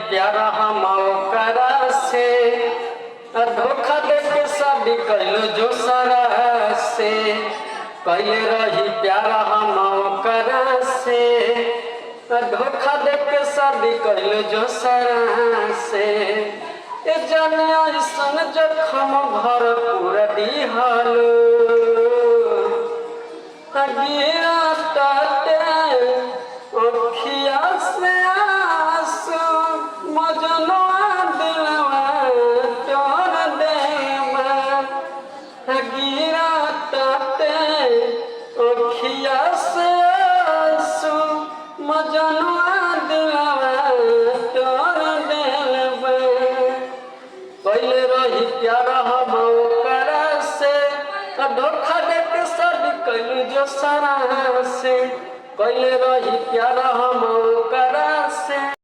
प्यारा हम ओकरा से धोखा दे के शादी कैलो जो सरा से कैले रही प्यारा हम ओकरा से धोखा दे के शादी कैलो जो सरा से ए जाने ऐसन जखम घर पूरा दिहालो गिरा ताटे ओखिया से आंसू मजनुआ दिलवा तोड़ देवा गिरा ताटे ओखिया से आंसू मजनुआ दिलवा तोड़ देवा कैले रही प्यारा हम ओकरा से धोखा दे के शादी कैलू जो सरा से कैले रही प्यारा हम ओकरा से